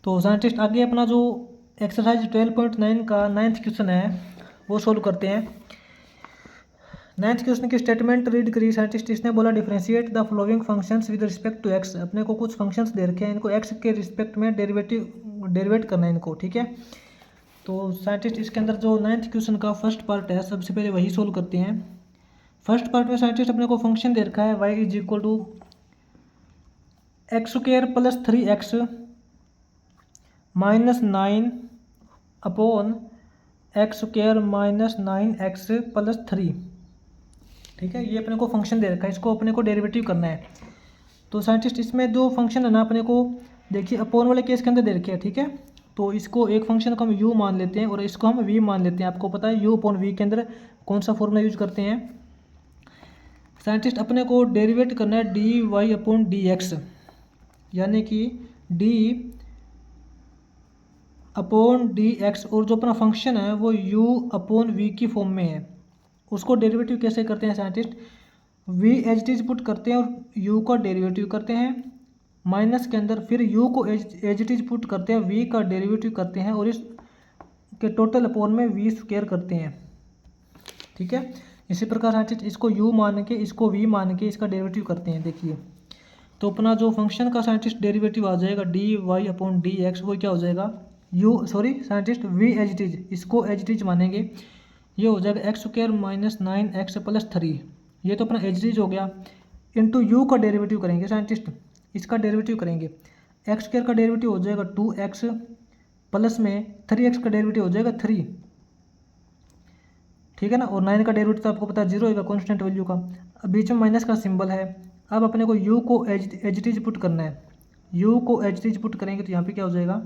तो साइंटिस्ट आगे अपना जो एक्सरसाइज 12.9 का 9th क्वेश्चन है वो सोल्व करते हैं। 9th क्वेश्चन की स्टेटमेंट रीड करिए साइंटिस्ट। इसने बोला differentiate the following functions with respect to x. अपने को कुछ फंक्शंस दे रखे हैं, इनको एक्स के रिस्पेक्ट में डेरिवेट करना है इनको, ठीक है। तो साइंटिस्ट इसके अंदर जो 9th क्वेश्चन का फर्स्ट पार्ट है सबसे पहले वही सोल्व करते हैं। फर्स्ट पार्ट में साइंटिस्ट अपने को फंक्शन दे रखा है y is equal to x square plus 3x minus 9 upon x square minus 9x plus 3, ठीक है। ये अपने को फंक्शन दे रखा है, इसको अपने को डेरिवेटिव करना है। तो साइंटिस्ट इसमें जो फंक्शन है ना अपने को देखिए अपॉन वाले केस के अंदर दे रखे हैं, ठीक है। तो इसको एक फंक्शन को हम u मान लेते हैं और इसको हम v मान लेते हैं। आपको पता है u अपॉन v के अंदर कौन सा फॉर्मूला यूज करते हैं साइंटिस्ट। अपने को डेरिवेट करना है d y upon d x, यानी कि डी अपॉन डी एक्स, और जो अपना फंक्शन है वो u अपॉन v की फॉर्म में है। उसको डेरिवेटिव कैसे करते हैं scientist, v as it is put करते हैं और u का डेरिवेटिव करते हैं माइनस के अंदर, फिर u को एज इट इज पुट करते हैं, v का डेरिवेटिव करते हैं और इस के टोटल अपॉन में v स्क्वायर करते हैं, ठीक है। इसी प्रकार साइंटिस्ट इसको u मान के इसको v मान के इसका डेरिवेटिव करते हैं। देखिए तो अपना जो फंक्शन का साइंटिस्ट डेरिवेटिव आ जाएगा d y upon d x, वो क्या हो जाएगा scientist v as it is, इसको एज इट इज मानेंगे, ये हो जाएगा x square minus 9x plus 3, ये तो अपना एज इट इज हो गया, इंटू u का डेरिवेटिव करेंगे साइंटिस्ट, इसका डेरिवेटिव करेंगे। एक्स स्क्वायर का डेरिवेटिव हो जाएगा 2x प्लस में 3x का डेरिवेटिव हो जाएगा 3, ठीक है ना। और 9 का डेरिवेटिव तो आपको पता है 0 होगा कॉन्स्टेंट वैल्यू का। अब बीच में माइनस का सिंबल है। अब अपने को u को एज इट इज पुट करना है, u को एज इट इज पुट करेंगे तो यहाँ पे क्या हो जाएगा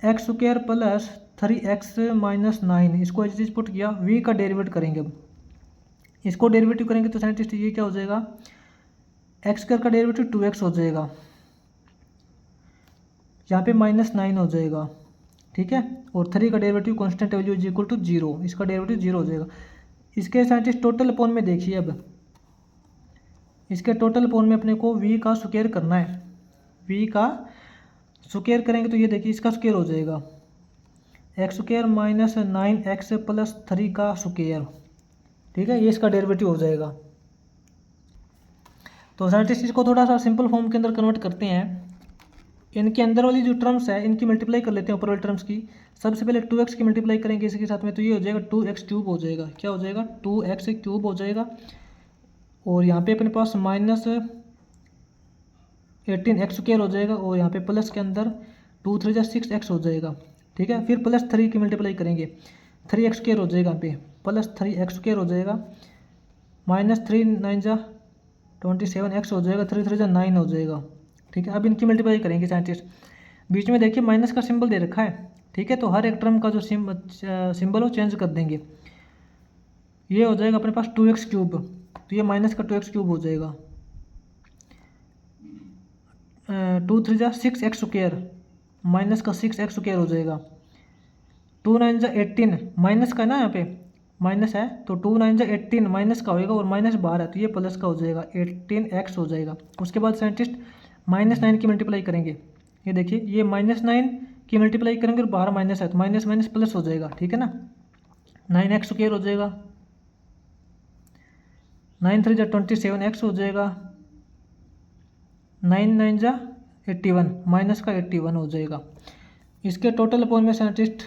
x square plus 3x minus 9, इसको एज इट इज पुट किया, v का डेरिवेट करेंगे। अब इसको डेरिवेटिव करेंगे तो साइंटिस्ट ये क्या हो जाएगा एक्स स्क्वायर का डेरिवेटिव 2x हो जाएगा, यहाँ पे माइनस 9 हो जाएगा, ठीक है। और 3 का derivative constant value is equal to 0, इसका डेरिवेटिव 0 हो जाएगा। इसके साइंटिस्ट टोटल अपॉन में देखिए, अब इसके टोटल अपॉन में अपने को v का स्क्वायर करना है, v का स्क्वायर करेंगे तो ये देखिए इसका स्क्वायर हो जाएगा x square minus 9x plus 3 का स्क्वायर, ठीक है। ये इसका डेरिवेटिव हो जाएगा। तो साइंटिस्ट इसको थोड़ा सा सिंपल फॉर्म के अंदर कन्वर्ट करते हैं। इनके अंदर वाली जो टर्म्स है इनकी मल्टीप्लाई कर लेते हैं, ऊपर वाली टर्म्स की। सबसे पहले 2x की मल्टीप्लाई करेंगे इसके साथ में, तो ये हो जाएगा 2x क्यूब हो जाएगा, क्या हो जाएगा 2x क्यूब हो जाएगा। और यहाँ पे अपने पास माइनस 18x स्क्वायर हो जाएगा, और यहाँ पे प्लस के अंदर 2 3 जा 6x हो जाएगा, ठीक है। फिर प्लस 3 की मल्टीप्लाई करेंगे, 3x स्क्वायर हो जाएगा, यहाँ पे प्लस 3x स्क्वायर हो जाएगा, माइनस 3 9 जा 27x हो जाएगा, 3 3 जा 9 हो जाएगा, ठीक है। अब इनकी मल्टीप्लाई करेंगे साइंटिस्ट। बीच में देखिए माइनस का सिंबल दे रखा है, ठीक है। तो हर एक टर्म का जो सिंबल हो चेंज कर देंगे। ये हो जाएगा अपने पास 2x क्यूब, तो ये माइनस का 2x क्यूब हो जाएगा, 2 3 जा 6x स्क्वायर, माइनस का 6x स्क्वायर हो जाएगा, 2 9 जा 18, माइनस का है ना यहाँ पे माइनस है, तो 2 9 जा 18 माइनस का होएगा, और माइनस बाहर है तो ये प्लस का हो जाएगा 18x हो जाएगा। उसके बाद साइंटिस्ट माइनस 9 की मल्टीप्लाई करेंगे, ये देखिए ये माइनस 9 की मल्टीप्लाई करेंगे और बाहर माइनस है तो माइनस माइनस प्लस हो जाएगा, ठीक है ना। 9x स्क्वायर हो जाएगा, 9 3 जा 27x हो जाएगा, 9 9 जा 81, माइनस का 81 हो जाएगा। इसके टोटल अपॉन में साइंटिस्ट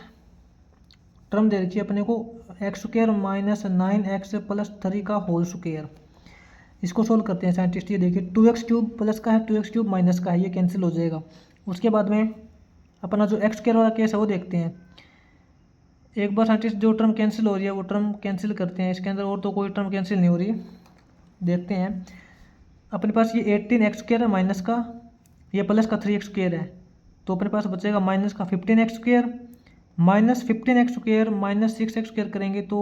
टर्म दे रखी है अपने को x square minus 9x plus 3 का होल स्क्वायर। इसको सोल्व करते हैं साइंटिस्ट। ये देखिए 2x क्यूब प्लस का है, 2x क्यूब माइनस का है, ये कैंसिल हो जाएगा। उसके बाद में अपना जो एक्स स्क्वायर वाला केस है वो देखते हैं। एक बार साइंटिस्ट जो टर्म कैंसिल हो रही है वो टर्म कैंसिल करते हैं, इसके अंदर और तो कोई टर्म कैंसिल नहीं हो रही। देखते हैं अपने पास ये 18x स्क्वायर है माइनस का, ये प्लस का 3x स्क्वायर है, तो अपने पास बचेगा माइनस का 15x square, minus 15x square minus 6x square करेंगे तो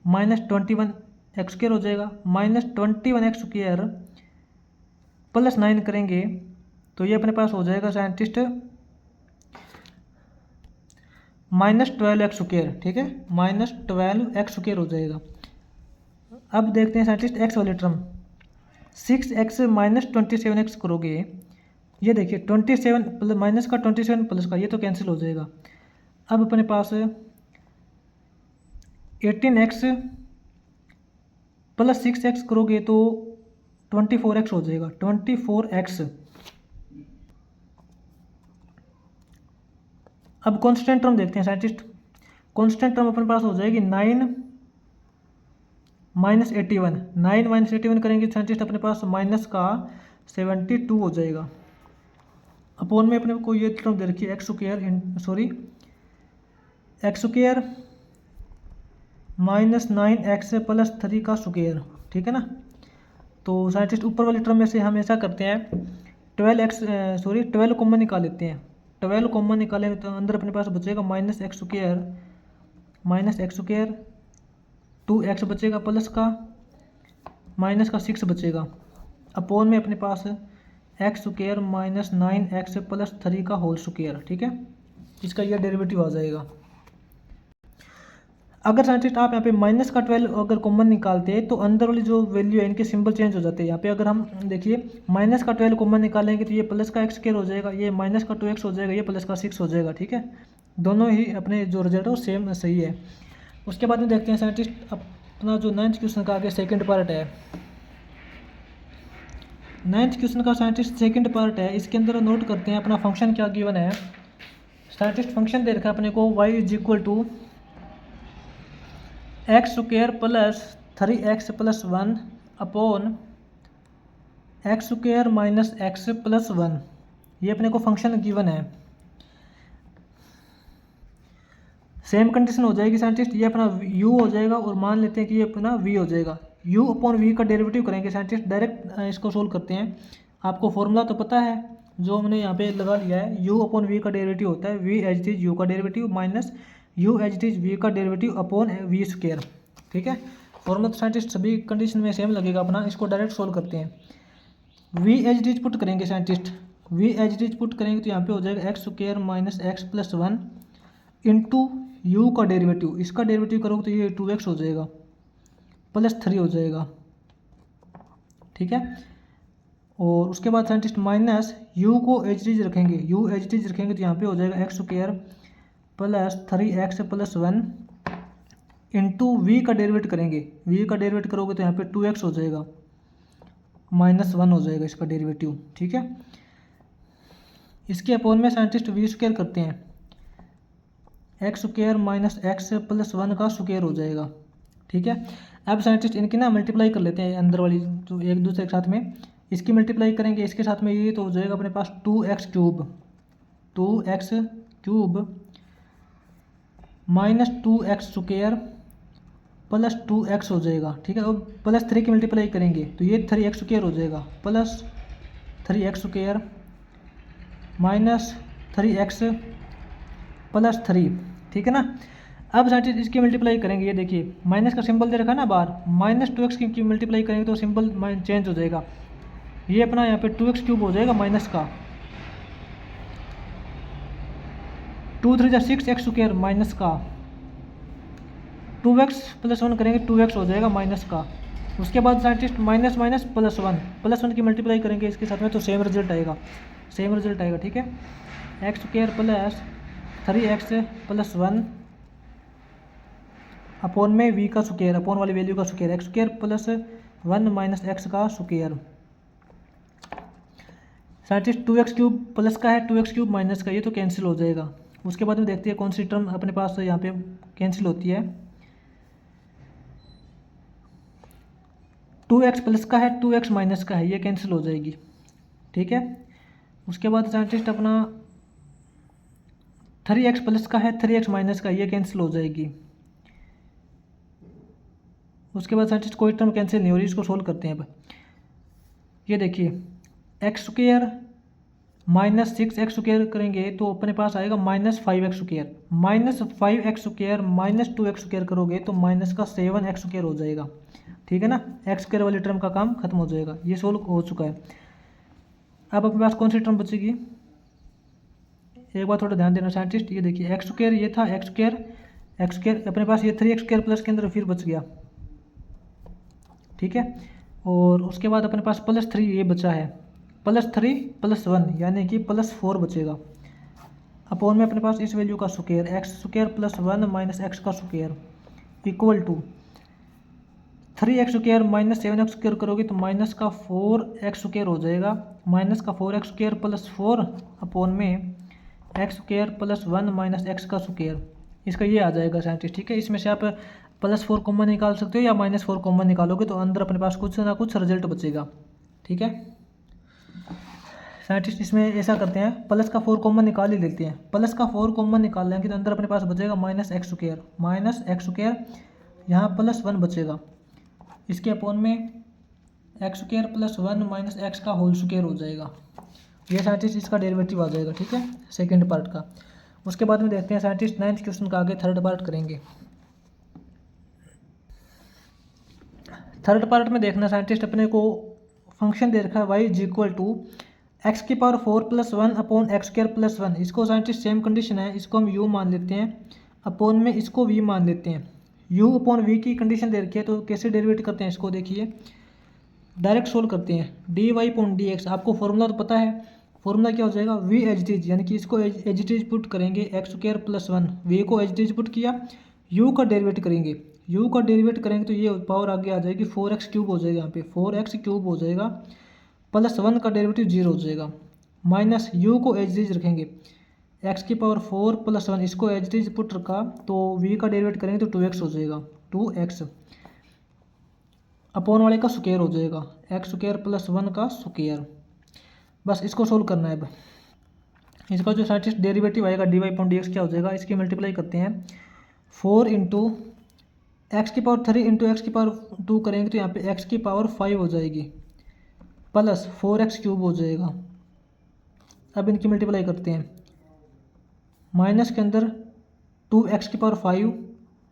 माइनस 21x स्क्वायर हो जाएगा, माइनस 21x स्क्वायर प्लस 9 करेंगे तो ये अपने पास हो जाएगा साइंटिस्ट माइनस 12x स्क्वायर, ठीक है, माइनस 12x स्क्वायर हो जाएगा। अब देखते हैं साइंटिस्ट एक्स वाले टर्म, 6x माइनस 27x करोगे ये देखिए 27 प्लस माइनस का 27 प्लस का, ये तो कैंसिल हो जाएगा। अब अपने पास 18x प्लस 6x करोगे तो 24x हो जाएगा, 24x। अब कांस्टेंट टर्म देखते हैं साइंटिस्ट। कांस्टेंट टर्म अपने पास हो जाएगी 9 माइनस 81, 9 माइनस 81 करेंगे साइंटिस्ट अपने पास माइनस का 72 हो जाएगा। अपोन में अपने को ये टर्म दे रखी है x square minus 9x plus 3 का स्क्वायर, ठीक है ना। तो साइंटिस्ट ऊपर वाली टर्म में से हम ऐसा करते हैं 12 कॉमन निकाल लेते हैं। 12 कॉमन निकालेंगे तो अंदर अपने पास बचेगा माइनस एक्स स्क्वायर 2x बचेगा प्लस का माइनस का 6 बचेगा। अपोन में अपने पास x square minus 9x plus 3 का होल स्क्वायर, ठीक है। इसका यह डेरिवेटिव आ जाएगा। अगर साइंटिस्ट आप यहाँ पे माइनस का 12 अगर कॉमन निकालते हैं तो अंदर वाली जो वैल्यू है इनके सिंबल चेंज हो जाते हैं। यहाँ पे अगर हम देखिए माइनस का 12 कॉमन निकालेंगे तो ये प्लस का एक्स स्क्वायर हो जाएगा, ये माइनस का 2x हो जाएगा, ये प्लस का 6 हो जाएगा, ठीक है। दोनों ही अपने जो रिजल्ट है वो सेम सही है। उसके बाद में देखते हैं साइंटिस्ट अपना जो 9th क्वेश्चन का आगे सेकेंड पार्ट है। 9th क्वेश्चन का साइंटिस्ट सेकेंड पार्ट है। इसके अंदर नोट करते हैं अपना फंक्शन क्या गिवन है। साइंटिस्ट फंक्शन दे रखा है अपने को y is equal to x square plus 3x plus 1 upon x square minus x plus 1, ये अपने को फंक्शन गिवन है। सेम कंडीशन हो जाएगी साइंटिस्ट, ये अपना u हो जाएगा और मान लेते हैं कि ये अपना v हो जाएगा। u अपॉन v का डेरिवेटिव करेंगे साइंटिस्ट, डायरेक्ट इसको सोल्व करते हैं। आपको फॉर्मूला तो पता है जो हमने यहाँ पे लगा लिया है, u अपॉन v का डेरिवेटिव होता है v as it is u का derivative minus u as it is v का डेरिवेटिव अपॉन v स्क्वायर, ठीक है। फॉर्मूला तो साइंटिस्ट सभी कंडीशन में सेम लगेगा अपना। इसको डायरेक्ट सोल्व करते हैं। v as it is put करेंगे scientist, v as it is put करेंगे तो यहाँ पे हो जाएगा x square minus x plus 1 into u का डेरिवेटिव, इसका डेरिवेटिव करोगे तो ये 2x हो जाएगा प्लस 3 हो जाएगा, ठीक है। और उसके बाद साइंटिस्ट माइनस u को एच डी रखेंगे, u एच डी रखेंगे तो यहाँ पे हो जाएगा x square plus 3x plus 1 into v का डेरिवेट करेंगे, v का डेरिवेट करोगे तो यहाँ पे 2x हो जाएगा माइनस 1 हो जाएगा इसका डेरिवेटिव, ठीक है। इसके अपोन में साइंटिस्ट v स्क्वायर करते हैं, x square minus x plus 1 का स्क्वायर हो जाएगा, ठीक है। अब साइंटिस्ट इनकी ना मल्टीप्लाई कर लेते हैं अंदर वाली जो एक दूसरे के साथ में, इसकी मल्टीप्लाई करेंगे इसके साथ में, ये तो हो जाएगा अपने पास 2x cube minus 2x square plus 2x हो जाएगा, ठीक है। अब प्लस 3 की मल्टीप्लाई करेंगे तो ये 3x स्क्वायर हो जाएगा plus 3x square minus 3x plus 3, ठीक है ना। अब साइंटिस्ट इसकी मल्टीप्लाई करेंगे, ये देखिए माइनस का सिंबल दे रखा है ना बाहर, माइनस 2x की मल्टीप्लाई करेंगे तो सिंबल चेंज हो जाएगा। ये अपना यहाँ पे 2x क्यूब हो जाएगा माइनस का 2 3 6x स्क्वायर माइनस का 2x प्लस 1 करेंगे 2x हो जाएगा माइनस का। उसके बाद साइंटिस्ट माइनस माइनस प्लस 1 की मल्टीप्लाई करेंगे इसके साथ में तो सेम रिजल्ट आएगा, ठीक है। X square plus 3x plus 1 upon में v का स्क्वायर, अपोन वाली वैल्यू का square, x square plus 1 minus x का square. Scientist 2x cube plus का है 2x क्यूब माइनस का, ये तो कैंसिल हो जाएगा। उसके बाद में देखते हैं कौन सी टर्म अपने पास यहाँ पे कैंसिल होती है। 2x प्लस का है 2x माइनस का है, ये कैंसिल हो जाएगी, ठीक है। उसके बाद साइंटिस्ट अपना 3x प्लस का है 3x माइनस का, ये कैंसिल हो जाएगी। उसके बाद साइंटिस्ट कोई टर्म कैंसिल नहीं हो रही, इसको सोल्व करते हैं। अब ये देखिए x square minus 6x square करेंगे तो अपने पास आएगा minus 5x square, minus 5x square minus 2x square करोगे तो माइनस का 7x स्क्वायर हो जाएगा, ठीक है ना। एक्स स्क्वायर वाली टर्म का काम खत्म हो जाएगा, ये सोल्व हो चुका है। अब अपने पास कौन सी टर्म बचेगी, एक बार थोड़ा ध्यान देना साइंटिस्ट। ये देखिए एक्स स्क्वायर ये था, एक्स स्क्वायर अपने पास ये 3x स्क्वायर प्लस के अंदर फिर बच गया, ठीक है। और उसके बाद अपने पास प्लस 3 ये बचा है, +3 +1 यानी कि +4 बचेगा। अपॉन में अपने पास इस वैल्यू का स्क्वायर x² + 1 - x का square equal to 3x² - 7x² करोगे तो -4x² हो जाएगा। -4x² + 4 अपॉन में x² + 1 - x का स्क्वायर, इसका ये आ जाएगा साइंटिस्ट। ठीक है, इसमें से आप +4 कॉमन निकाल सकते हो या -4 कॉमन निकालोगे तो अंदर अपने पास कुछ ना कुछ रिजल्ट बचेगा। ठीक है साइंटिस्ट, इसमें ऐसा करते हैं, प्लस का 4 कॉमन निकाल ही लेते हैं। प्लस का 4 कॉमन निकाल लेंगे तो अंदर अपने पास बचेगा -x², यहाँ +1 बचेगा। इसके अपॉन में x² + 1 - x का होल स्क्वायर हो जाएगा। ये साइंटिस्ट इसका डेरिवेटिव आ जाएगा। ठीक है, सेकेंड पार्ट का। उसके बाद में देखते हैं साइंटिस्ट 9th क्वेश्चन का, आगे थर्ड पार्ट करेंगे। थर्ड पार्ट में देखना साइंटिस्ट, अपने को फंक्शन दे रखा है y = x⁴ + 1 अपॉन x² + 1। इसको साइंटिस्ट सेम कंडीशन है, इसको हम u मान लेते हैं, अपॉन में इसको v मान लेते हैं। u अपॉन v की कंडीशन दे रखी है, तो कैसे डेरिवेट करते हैं इसको देखिए, डायरेक्ट सोल्व करते हैं। dy/dx, आपको फॉर्मूला तो पता है, फॉर्मूला क्या हो जाएगा, v एज इट इज, यानी कि इसको एज इट इज पुट करेंगे, x² + 1, v को एज इट इज पुट किया, u का डेरिवेट करेंगे, u का डेरिवेट करेंगे तो ये पावर आगे आ जाएगी 4x³ हो जाएगा, यहाँ पे 4x³ हो जाएगा, +1 का डेरिवेटिव 0 हो जाएगा, माइनस u को एज इट इज रखेंगे, x⁴ + 1, इसको एज इट इज पुट रखा तो v का डेरिवेट करेंगे तो 2x हो जाएगा, 2x अपॉन वाले का स्क्वायर हो जाएगा, x² + 1 का स्क्वायर। बस इसको सोल्व करना है। अब इसका जो साइंटिस्ट डेरिवेटिव आएगा dy/dx क्या हो जाएगा, इसकी मल्टीप्लाई करते हैं, 4 × x⁴ × x⁴ करेंगे तो यहाँ पे x⁵ हो जाएगी, प्लस 4x³ हो जाएगा। अब इनकी मल्टीप्लाई करते हैं, माइनस के अंदर 2x⁵,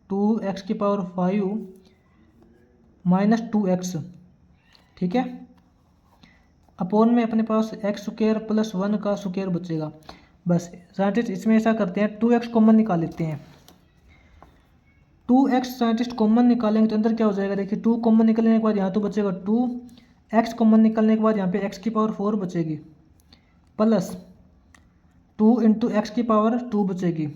2x⁵ माइनस 2x, ठीक है, अपॉन में अपने पास x² + 1 का स्क्वायर बचेगा। बस साइंटिस्ट इसमें ऐसा करते हैं, 2x कॉमन निकाल लेते हैं। 2x साइंटिस्ट कॉमन निकालेंगे तो अंदर क्या हो जाएगा, देखिए 2 कॉमन निकलने के बाद यहाँ तो बचेगा 2x कॉमन निकलने के बाद यहाँ पे x⁴ बचेगी, प्लस 2 × x⁴ बचेगी,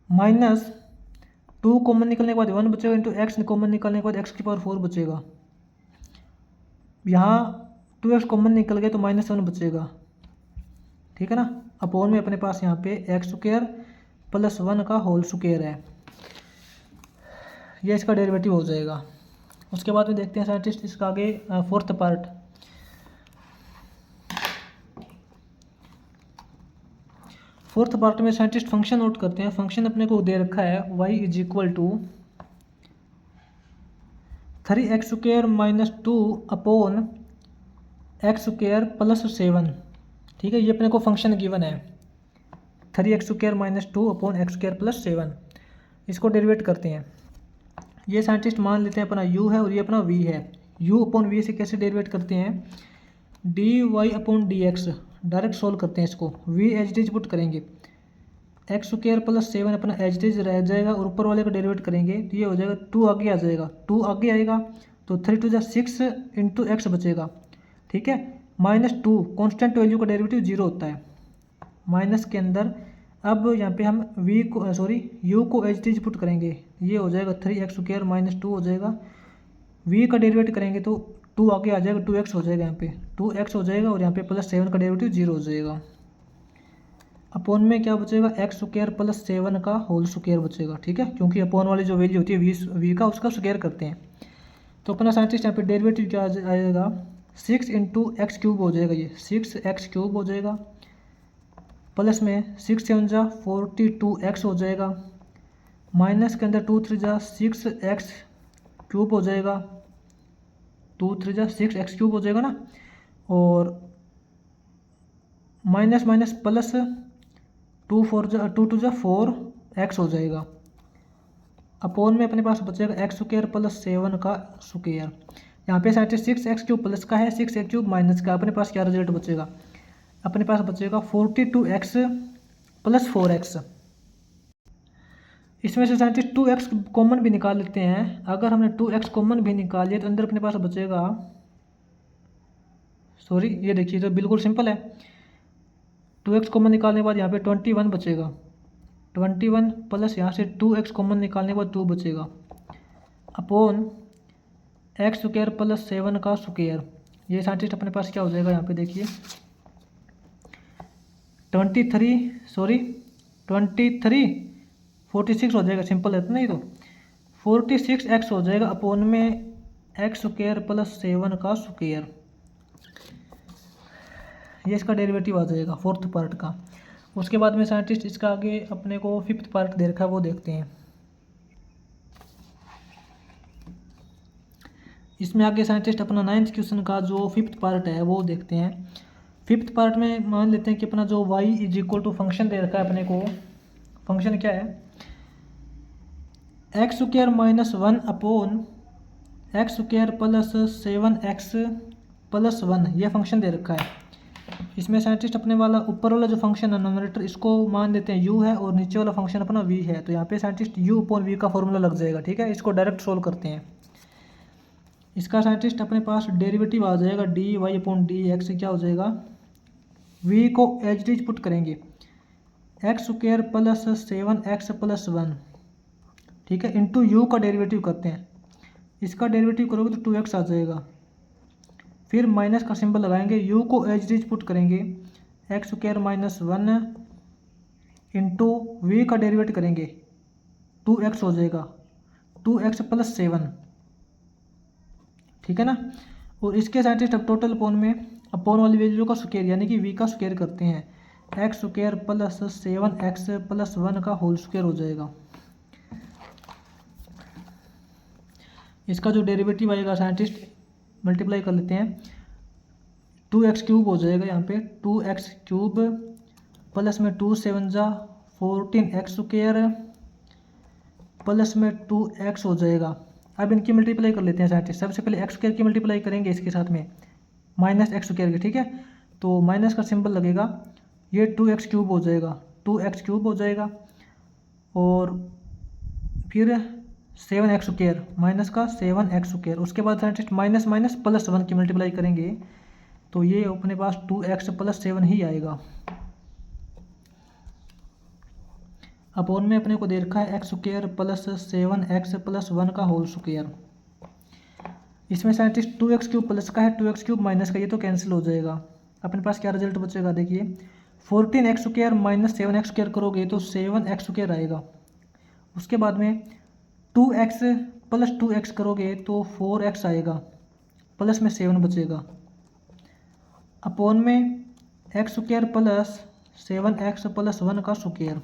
माइनस 2 कॉमन निकलने के बाद 1 बचेगा, इंटू x कॉमन निकलने के बाद x⁴ बचेगा। यहाँ 2x कॉमन निकल गया तो -1 बचेगा, ठीक है ना, अपॉन में अपने पास यहाँ पे x² + 1 का होल स्क्वायर है, ये इसका डेरिवेटिव हो जाएगा। उसके बाद में देखते हैं साइंटिस्ट इसका आगे फोर्थ पार्ट। फोर्थ पार्ट में साइंटिस्ट फंक्शन नोट करते हैं। फंक्शन अपने को दे रखा है y = 3x² - 2 अपॉन x² + 7, ठीक है, ये अपने को फंक्शन गिवन है, 3x² - 2 अपॉन x² + 7। इसको डेरिवेट करते हैं, ये साइंटिस्ट मान लेते हैं अपना u है और ये अपना v है। u अपॉन v से कैसे डेरिवेट करते हैं, dy/dx, डायरेक्ट सोल्व करते हैं इसको, v as it is put करेंगे, x² + 7 अपना एज इट इज रह जाएगा और ऊपर वाले का डेरिवेट करेंगे तो ये हो जाएगा, 2 आगे आ जाएगा, 2 आगे आएगा तो 3 × 6 × x बचेगा, ठीक है, -2 कांस्टेंट वैल्यू का डेरिवेटिव 0 होता है, माइनस के अंदर अब यहाँ पे हम u को एज इट इज पुट करेंगे, ये हो जाएगा 3x² - 2 हो जाएगा, v का डेरिवेट करेंगे तो 2 आगे आ जाएगा, 2x हो जाएगा, यहाँ पे 2x हो जाएगा और यहाँ पे +7 का डेरिवेटिव 0 हो जाएगा, अपॉन में क्या बचेगा, x² + 7 का होल स्क्वायर बचेगा, ठीक है, क्योंकि अपॉन वाली जो वैल्यू होती है v का, उसका स्क्वायर करते हैं। तो अपना साइंटिस्ट यहाँ पे डेरिवेटिव क्या आएगा, 6 × x³ हो जाएगा, ये 6x³ हो जाएगा, प्लस में 6 × 7 = 42x हो जाएगा, माइनस के अंदर 2 × 3 = 6x³ हो जाएगा, 2 × 3 = 6x³ हो जाएगा ना, और माइनस माइनस प्लस 2 × 4x हो जाएगा, अपॉन में अपने पास बचेगा x² + 7 का स्क्वायर। यहाँ पे साइंटिस्ट 6x³ प्लस का है, 6x³ माइनस का, अपने पास क्या रिजल्ट बचेगा, अपने पास बचेगा 42x + 4x। इसमें से साइंटिस्ट 2x कॉमन भी निकाल लेते हैं। अगर हमने 2x कॉमन भी निकाल लिया तो अंदर अपने पास बचेगा सॉरी ये देखिए तो बिल्कुल सिंपल है। 2x कॉमन निकालने के बाद यहाँ पे 21 बचेगा, 21 प्लस यहाँ से 2x कॉमन निकालने के बाद 2 बचेगा अपॉन एक्स स्क्वायर प्लस 7 का स्क्वायर। ये साइंटिस्ट अपने पास क्या हो जाएगा यहाँ पे देखिए 46 हो जाएगा, सिंपल है तो नहीं तो 46x हो जाएगा अपॉन में एक्स स्क्वायर प्लस 7 का स्क्वायर। ये इसका डेरिवेटिव आ जाएगा फोर्थ पार्ट का। उसके बाद में साइंटिस्ट इसका आगे अपने को फिफ्थ पार्ट दे रखा है वो देखते हैं। इसमें आगे साइंटिस्ट अपना 9th क्वेश्चन का जो फिफ्थ पार्ट है वो देखते हैं। फिफ्थ पार्ट में मान लेते हैं कि अपना जो y is equal to function दे रखा है अपने को, फंक्शन क्या है x square minus 1 upon x square plus 7x plus 1, यह फंक्शन दे रखा है। इसमें साइंटिस्ट अपने वाला ऊपर वाला जो फंक्शन है नोमिनेटर इसको मान लेते हैं u है और नीचे वाला फंक्शन अपना v है, तो यहाँ पे साइंटिस्ट u अपॉन v का फॉर्मूला लग जाएगा। ठीक है, इसको डायरेक्ट सोल्व करते हैं। इसका साइंटिस्ट अपने पास डेरिवेटिव आ जाएगा dy अपॉन dx, क्या हो जाएगा v को एज इट इज पुट करेंगे x square plus 7x plus 1, ठीक है, इंटू u का डेरिवेटिव करते हैं। इसका डेरिवेटिव करोगे तो 2x आ जाएगा, फिर माइनस का सिंबल लगाएंगे, u को एज इट इज पुट करेंगे x square minus 1 into v का डेरिवेटिव करेंगे 2x हो जाएगा 2x प्लस 7, ठीक है ना। और इसके साइंटिस्ट अब टोटल अपॉन में अपॉन वाली वैल्यू का स्क्वायर यानी कि v का स्क्वायर करते हैं, x square plus 7x plus 1 का होल स्क्वायर हो जाएगा। इसका जो डेरिवेटिव आएगा साइंटिस्ट मल्टीप्लाई कर लेते हैं, 2x क्यूब हो जाएगा यहाँ पे 2x क्यूब प्लस में 2 7 जा 14x स्क्वायर प्लस में 2x हो जाएगा। अब इनकी मल्टीप्लाई कर लेते हैं साइंटिस्ट। सबसे पहले एक्स स्क्वायर की मल्टीप्लाई करेंगे इसके साथ में माइनस एक्स स्क्वायर की, ठीक है, तो माइनस का सिंबल लगेगा, ये 2x क्यूब हो जाएगा 2x क्यूब हो जाएगा और फिर 7x स्क्वायर माइनस का 7x स्क्वायर। उसके बाद साइंटिस्ट माइनस माइनस प्लस 1 की मल्टीप्लाई करेंगे तो ये अपने पास 2x प्लस 7 ही आएगा। अपॉन में अपने को दे रखा है x square plus 7x plus 1 का होल स्क्वायर। इसमें साइंटिस्ट 2x क्यूब प्लस का है 2x क्यूब माइनस का, ये तो कैंसिल हो जाएगा। अपने पास क्या रिजल्ट बचेगा देखिए 14x square minus 7x square करोगे तो 7x स्क्वायर आएगा। उसके बाद में 2x प्लस 2x करोगे तो 4x आएगा, प्लस में 7 बचेगा अपॉन में x square plus 7x plus 1 का स्क्वायर,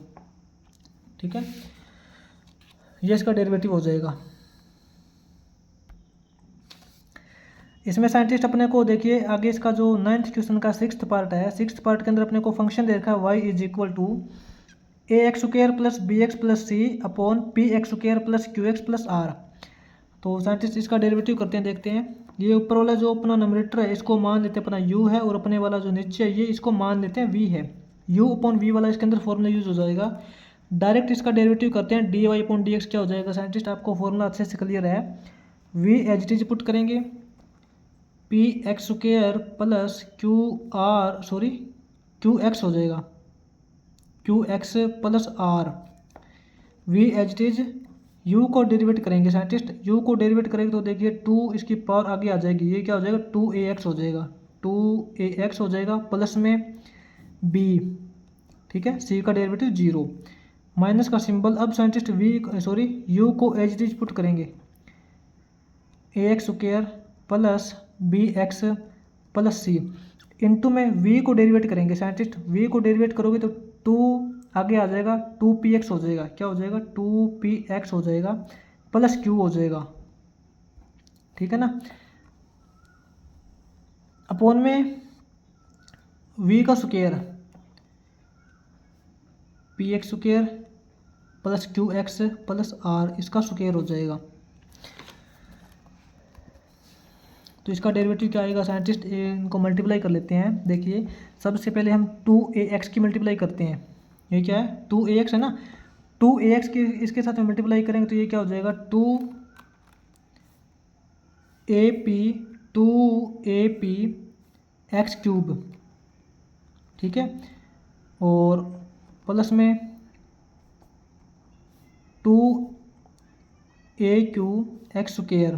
ठीक है, ये इसका डेरिवेटिव हो जाएगा। इसमें साइंटिस्ट अपने को देखिए आगे इसका जो 9th क्वेश्चन का 6th पार्ट है, 6th पार्ट के अंदर अपने को फंक्शन दे रखा है y is equal to ax square plus bx plus c upon px square plus qx plus r। तो साइंटिस्ट इसका डेरिवेटिव करते हैं, देखते हैं। ये ऊपर वाला जो अपना नंबरेटर है इसको मान लेते हैं अपना u है और अपने वाला जो नीचे है ये इसको मान लेते हैं v है, u अपॉन v वाला इसके अंदर फॉर्मूला यूज हो जाएगा। डायरेक्ट इसका डेरिवेटिव करते हैं dy अपॉन dx, क्या हो जाएगा साइंटिस्ट आपको फॉर्मूला अच्छे से क्लियर है, v as it is put करेंगे p x square plus q x हो जाएगा q x plus r, v h is u को डेरिवेट करेंगे साइंटिस्ट, यू को डेरिवेट करेंगे तो देखिए 2 इसकी पावर आगे आ जाएगी, ये क्या हो जाएगा 2ax हो जाएगा 2ax हो जाएगा प्लस में b, ठीक है, c का डेरिवेटिव 0 माइनस का सिंबल। अब साइंटिस्ट u को एज इट इज पुट करेंगे ax square plus bx plus c into में v को डेरिवेट करेंगे साइंटिस्ट, v को डेरिवेट करोगे तो 2 आगे आ जाएगा 2px हो जाएगा, क्या हो जाएगा 2px हो जाएगा प्लस q हो जाएगा, ठीक है ना, अपॉन में v का square px square plus qx plus r, इसका स्क्वायर हो जाएगा। तो इसका डेरिवेटिव क्या आएगा साइंटिस्ट, इनको मल्टीप्लाई कर लेते हैं। देखिए सबसे पहले हम 2ax की मल्टीप्लाई करते हैं, ये क्या है 2ax है ना, 2ax की इसके साथ में मल्टीप्लाई करेंगे तो ये क्या हो जाएगा 2ap एक्स क्यूब, ठीक है, और प्लस में 2AQ x square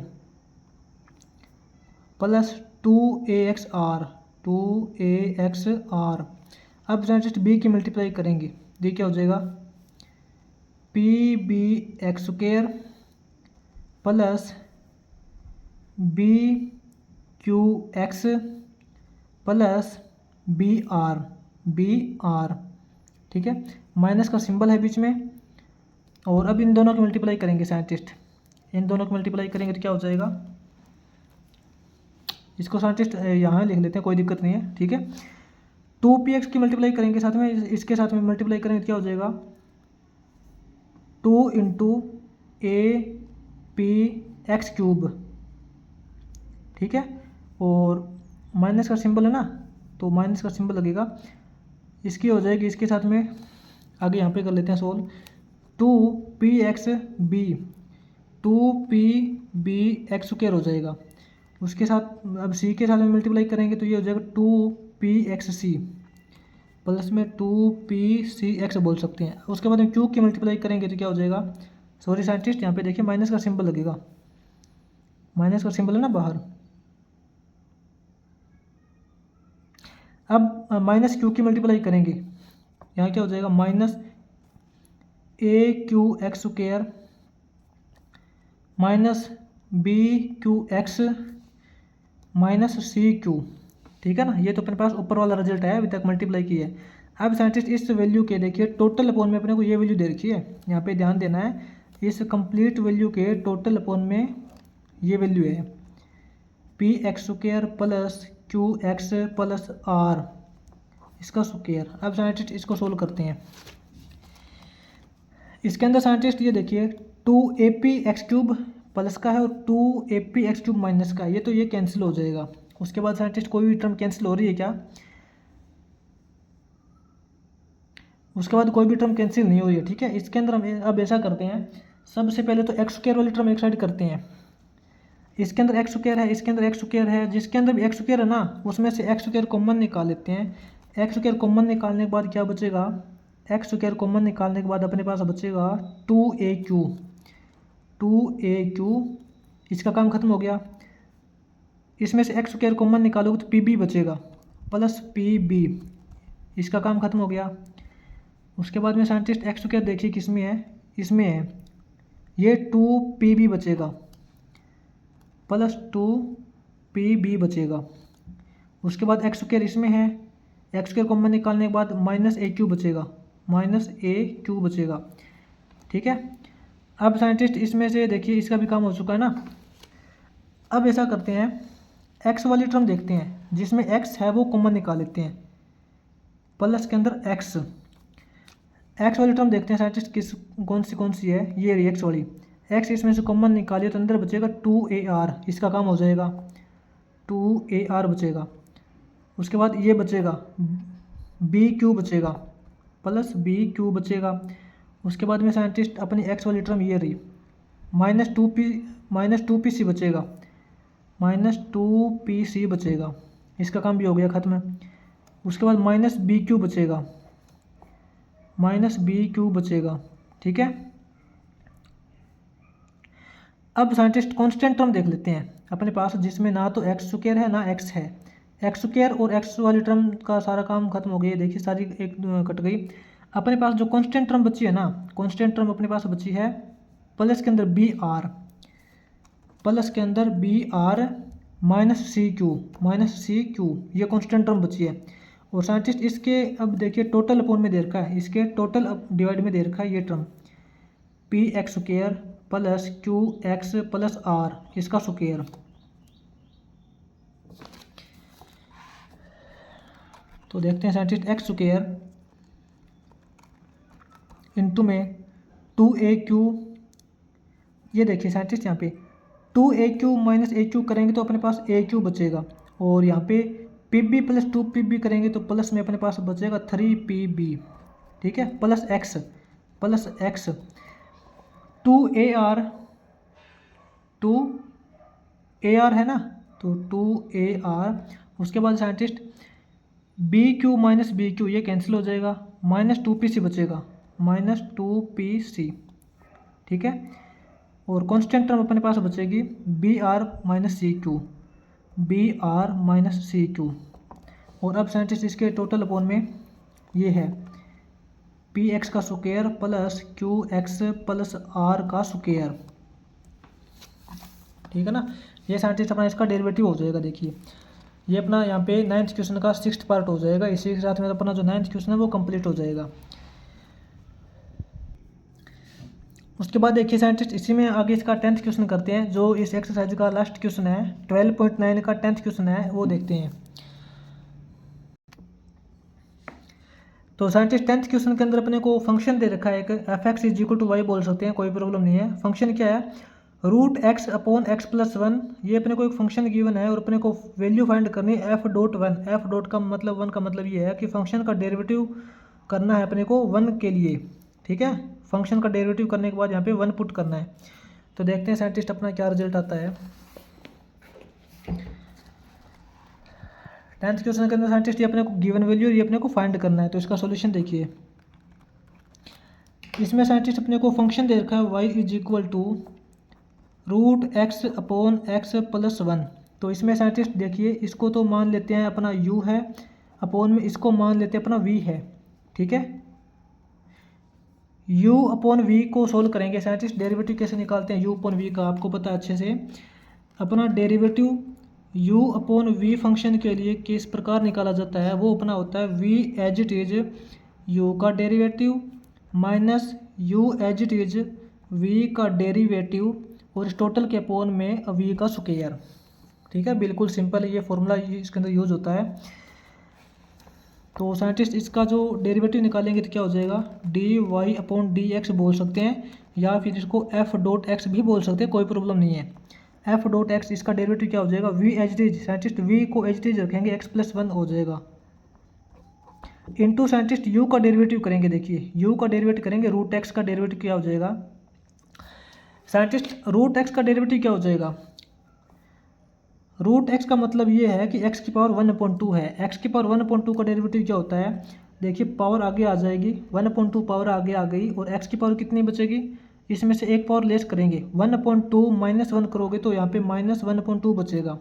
plus 2AXR 2AXR। अब जस्ट बी की मल्टीप्लाई करेंगे, ये क्या हो जाएगा, PB x square plus BQX plus BR, ठीक है, माइनस का सिंबल है बीच में। और अब इन दोनों की मल्टीप्लाई करेंगे साइंटिस्ट, इन दोनों की मल्टीप्लाई करेंगे तो क्या हो जाएगा, इसको साइंटिस्ट यहाँ लिख लेते हैं, कोई दिक्कत नहीं है, ठीक है। 2PX की मल्टीप्लाई करेंगे साथ में, इसके साथ में मल्टीप्लाई करेंगे तो क्या हो जाएगा, 2 इंटू APX क्यूब, ठीक है, और माइनस का सिंबल है ना, तो माइनस का सिंबल लगेगा, इसकी हो जाएगी, इसके साथ में आगे यहाँ पे कर लेते हैं solve, 2PXB 2PB x square हो जाएगा। उसके साथ अब सी के साथ में मल्टीप्लाई करेंगे तो ये हो जाएगा 2PXC प्लस में 2PCX बोल सकते हैं। उसके बाद हम क्यू की मल्टीप्लाई करेंगे तो क्या हो जाएगा, सॉरी साइंटिस्ट यहाँ पे देखिए माइनस का सिंबल लगेगा, माइनस का सिंबल है ना बाहर। अब माइनस क्यू की मल्टीप्लाई करेंगे, यहाँ क्या हो जाएगा, minus AQX square minus BQX minus CQ, ठीक है ना। ये तो अपने पास ऊपर वाला रिजल्ट है, अभी तक मल्टीप्लाई की है। अब साइंटिस्ट इस वैल्यू के देखिए टोटल अपॉन में अपने को ये वैल्यू दे रखी है, यहाँ पे ध्यान देना है, इस कंप्लीट वैल्यू के टोटल अपॉन में ये वैल्यू है PX square plus QX plus R इसका स्क्वायर। अब साइंटिस्ट इसको सोल्व करते हैं। इसके अंदर साइंटिस्ट ये देखिए 2APX क्यूब प्लस का है और 2APX क्यूब माइनस का है, ये तो ये कैंसिल हो जाएगा। उसके बाद साइंटिस्ट कोई भी टर्म कैंसिल हो रही है क्या, उसके बाद कोई भी टर्म कैंसिल नहीं हो रही है, ठीक है। इसके अंदर हम अब ऐसा करते हैं, सबसे पहले तो एक्स स्क्वायर वाली टर्म एक साइड करते हैं, इसके अंदर एक्स स्क्वायर है, इसके अंदर एक्स स्क्वायर है, जिसके अंदर भी एक्स स्क्वायर है ना उसमें से एक्स स्क्वायर कॉमन निकाल लेते हैं। एक्स स्क्वायर कॉमन निकालने के बाद क्या बचेगा, एक्स स्क्वायर कॉमन निकालने के बाद अपने पास बचेगा 2AQ, इसका काम खत्म हो गया। इसमें से एक्स स्क्वायर कॉमन निकालोगे तो PB बचेगा प्लस PB, इसका काम खत्म हो गया। उसके बाद में साइंटिस्ट एक्स स्क्वायर देखिए किस में है, इसमें है, ये 2PB बचेगा प्लस 2PB बचेगा। उसके बाद एक्स स्क्वायर इसमें है, एक्स स्क्वायर कॉमन निकालने के बाद माइनस AQ बचेगा, माइनस AQ बचेगा, ठीक है। अब साइंटिस्ट इसमें से देखिए इसका भी काम हो चुका है ना। अब ऐसा करते हैं, एक्स वाली टर्म देखते हैं, जिसमें एक्स है वो कॉमन निकाल लेते हैं, प्लस के अंदर एक्स वाली टर्म देखते हैं साइंटिस्ट किस कौन सी है, ये रही एक्स वाली, एक्स इसमें से कॉमन निकालिए तो अंदर बचेगा 2AR, इसका काम हो जाएगा, 2AR बचेगा। उसके बाद ये बचेगा BQ बचेगा प्लस BQ बचेगा। उसके बाद में साइंटिस्ट अपनी एक्स वाली टर्म ये रही, माइनस 2PC बचेगा, माइनस 2PC बचेगा, इसका काम भी हो गया ख़त्म। उसके बाद माइनस BQ बचेगा, माइनस BQ बचेगा, ठीक है। अब साइंटिस्ट कांस्टेंट टर्म देख लेते हैं अपने पास, जिसमें ना तो एक्स स्क्वायर है ना एक्स है, एक्स स्क्वायर और एक्स वाली टर्म का सारा काम खत्म हो गया, देखिए सारी एक कट गई। अपने पास जो कांस्टेंट टर्म बची है ना, कांस्टेंट टर्म अपने पास बची है प्लस के अंदर BR, प्लस के अंदर BR माइनस CQ, ये कांस्टेंट टर्म बची है। और साइंटिस्ट इसके अब देखिए टोटल अपॉन में दे रखा है, इसके टोटल डिवाइड में दे रखा है ये term PX square plus QX plus R इसका स्क्वायर। तो देखते हैं साइंटिस्ट एक्स स्क्वायर इंटू में 2AQ, ये देखिए साइंटिस्ट यहाँ पे 2AQ माइनस AQ करेंगे तो अपने पास AQ बचेगा, और यहाँ पे PB प्लस 2PB करेंगे तो प्लस में अपने पास बचेगा 3PB, ठीक है, प्लस एक्स 2AR है ना, तो 2AR उसके बाद scientist b q minus b q ये कैंसिल हो जाएगा, माइनस 2pc बचेगा, माइनस 2pc, ठीक है। और कांस्टेंट टर्म अपने पास बचेगी b r minus c q, b r minus c q. और अब साइंटिस्ट इसके टोटल अपॉन में ये है पी एक्स का square plus q x plus r का स्क्वायर, ठीक है ना। ये साइंटिस्ट अपना इसका डेरिवेटिव हो जाएगा। देखिए ये अपना यहाँ पे 9th क्वेश्चन का 6th पार्ट हो जाएगा। इसी के साथ में अपना जो 9th क्वेश्चन है वो कंप्लीट हो जाएगा। उसके बाद देखिए साइंटिस्ट इसी में आगे इसका 10th क्वेश्चन करते हैं, जो इस एक्सरसाइज का लास्ट क्वेश्चन है 12.9 का 10th क्वेश्चन है, वो देखते हैं। तो साइंटिस्ट 10th क्वेश्चन के अंदर अपने को फंक्शन दे रखा है एक f x is equal to y बोल सकते हैं, कोई प्रॉब्लम नहीं है। फंक्शन क्या है, root x upon x plus 1, ये अपने को एक फंक्शन गिवन है और अपने को वैल्यू फाइंड करनी है एफ डॉट 1। एफ डॉट का मतलब 1 का मतलब ये है कि फंक्शन का डेरिवेटिव करना है अपने को 1 के लिए, ठीक है। फंक्शन का डेरिवेटिव करने के बाद यहाँ पे 1 पुट करना है। तो देखते हैं साइंटिस्ट अपना क्या रिजल्ट आता है। 10th क्वेश्चन के अंदर साइंटिस्ट ये अपने को गिवन वैल्यू और ये अपने को फाइंड करना है। तो इसका सॉल्यूशन देखिए, इसमें साइंटिस्ट अपने को फंक्शन दे रखा है y is equal to root x upon x plus 1। तो इसमें साइंटिस्ट देखिए इसको तो मान लेते हैं अपना u है, अपॉन में इसको मान लेते हैं अपना v है, ठीक है। u अपॉन v को सोल्व करेंगे साइंटिस्ट। डेरिवेटिव कैसे निकालते हैं u अपॉन v का, आपको पता है अच्छे से। अपना derivative u upon v function के लिए किस प्रकार निकाला जाता है, वो अपना होता है v as it is u का derivative minus u as it is v का डेरिवेटिव और इस टोटल के अपॉन में v का स्क्वायर, ठीक है। बिल्कुल सिंपल ये फॉर्मूला इसके अंदर यूज होता है। तो साइंटिस्ट इसका जो डेरिवेटिव निकालेंगे तो क्या हो जाएगा, d y upon d x बोल सकते हैं, या फिर इसको एफ डॉट एक्स भी बोल सकते हैं, कोई प्रॉब्लम नहीं है। एफ डॉट एक्स इसका डेरिवेटिव क्या हो जाएगा, v h d, scientist v को एच डी रखेंगे, एक्स प्लस 1 हो जाएगा, इंटू साइंटिस्ट यू का डेरिवेटिव करेंगे। देखिए यू का डेरिवेटिव करेंगे, रूट एक्स का डेरिवेटिव क्या हो जाएगा साइंटिस्ट, रूट एक्स का डेरिवेटिव क्या हो जाएगा, रूट एक्स का मतलब ये है कि एक्स की पावर 1/2 है। एक्स की पावर 1/2 का डेरिवेटिव क्या होता है, देखिए पावर आगे आ जाएगी, 1/2 पावर आगे आ गई और एक्स की पावर कितनी बचेगी, इसमें से एक पावर लेस करेंगे, 1/2 माइनस 1 करोगे तो यहाँ पे माइनस 1/2 बचेगा।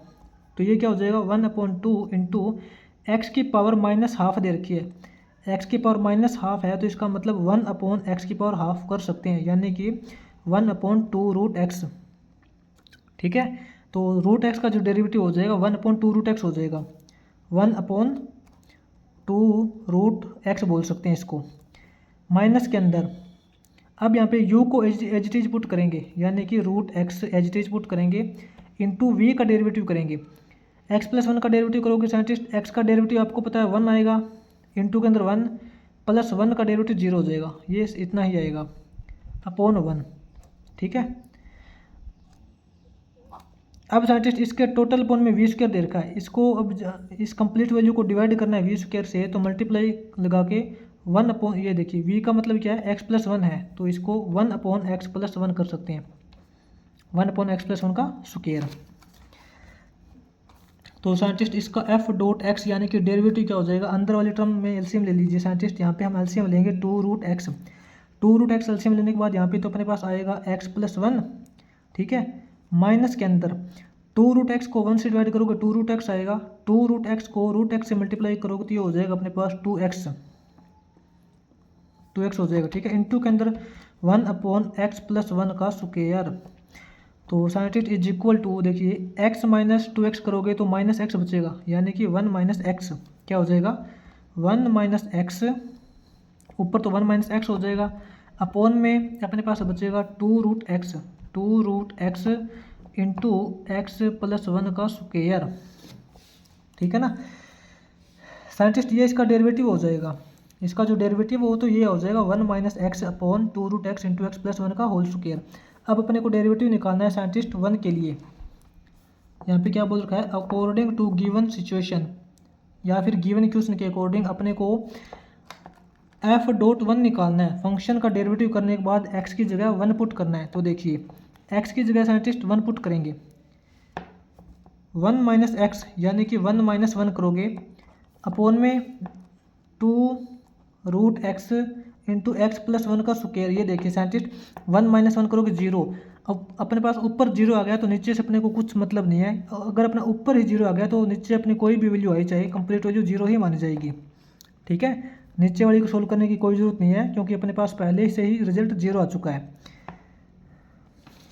तो ये क्या हो जाएगा 1/2 इंटू एक्स की पावर माइनस हाफ दे रखी है, एक्स की पावर माइनस हाफ है तो इसका मतलब 1/x की पावर हाफ कर सकते हैं, यानी कि 1/2 रूट एक्स, ठीक है। तो रूट एक्स का जो डेरिवेटिव हो जाएगा 1/2 रूट एक्स हो जाएगा, 1/2 रूट एक्स बोल सकते हैं इसको। माइनस के अंदर अब यहाँ पे u को एज इट इज पुट करेंगे, यानी कि root x as it is put करेंगे, इंटू वी का डेरिवेटिव करेंगे। एक्स प्लस 1 का डेरिवेटिव करोगे साइंटिस्ट, एक्स का डेरिवेटिव आपको पता है 1 आएगा, इंटू के अंदर 1 प्लस 1 का डेरिवेटिव 0 हो जाएगा, ये इतना ही आएगा अपॉन 1, ठीक है। अब साइंटिस्ट इसके टोटल अपॉन में वी स्क्वायर दे रखा है, इसको अब इस कंप्लीट वैल्यू को डिवाइड करना है वी स्क्वायर से, तो मल्टीप्लाई लगा के 1 अपॉन, ये देखिए वी का मतलब क्या है एक्स प्लस 1 है, तो इसको 1/x प्लस 1 कर सकते हैं, 1/x प्लस 1 का स्क्वायर। तो साइंटिस्ट इसका एफ डॉट एक्स यानी कि डेरिवेटिव क्या हो जाएगा, अंदर वाली टर्म में एलसीएम ले लीजिए साइंटिस्ट, यहाँ पे हम एलसीएम लेंगे 2 root x, 2 root x LCM लेने के बाद यहाँ पे तो अपने पास आएगा एक्स प्लस 1, ठीक है। माइनस के अंदर 2 रूट एक्स को 1 से डिवाइड करोगे 2 रूट एक्स आएगा, 2 रूट एक्स को रूट एक्स से मल्टीप्लाई करोगे तो ये हो जाएगा अपने पास 2x हो जाएगा, ठीक है। इंटू के अंदर 1/x प्लस 1 का स्क्वायर। तो साइंटिस्ट इज इक्वल टू, देखिए x माइनस 2x करोगे तो माइनस एक्स बचेगा, यानी कि 1 माइनस एक्स क्या हो जाएगा 1 माइनस एक्स, ऊपर तो 1 माइनस एक्स हो जाएगा, अपॉन में अपने पास बचेगा 2 root x into x plus 1 का स्क्वायर, ठीक है ना। साइंटिस्ट ये इसका डेरिवेटिव हो जाएगा, इसका जो डेरिवेटिव हो तो ये हो जाएगा 1 minus x upon 2 root x into x plus 1 का होल स्क्वायर। अब अपने को डेरिवेटिव निकालना है साइंटिस्ट 1 के लिए, यहाँ पे क्या बोल रखा है, अकॉर्डिंग टू गिवन सिचुएशन या फिर गिवन क्वेश्चन के अकॉर्डिंग अपने को एफ डॉट 1 निकालना है। फंक्शन का डेरिवेटिव करने के बाद एक्स की जगह 1 पुट करना है। तो देखिए एक्स की जगह साइंटिस्ट 1 पुट करेंगे, 1 माइनस एक्स यानी कि 1 माइनस 1 करोगे अपोन में 2√x इंटू एक्स प्लस 1 का स्क्वायर। ये देखिए साइंटिस्ट 1 माइनस 1 करोगे 0। अब अपने पास ऊपर 0 आ गया तो नीचे से अपने को कुछ मतलब नहीं है। अगर अपना ऊपर ही 0 आ गया तो नीचे अपनी कोई भी वैल्यू आई चाहे कंप्लीट वैल्यू 0 ही मानी जाएगी। ठीक है, नीचे वाली को सोल्व करने की कोई ज़रूरत नहीं है क्योंकि अपने पास पहले से ही रिजल्ट 0 आ चुका है।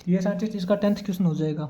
ये साइंटिस्ट इसका 10th क्वेश्चन हो जाएगा।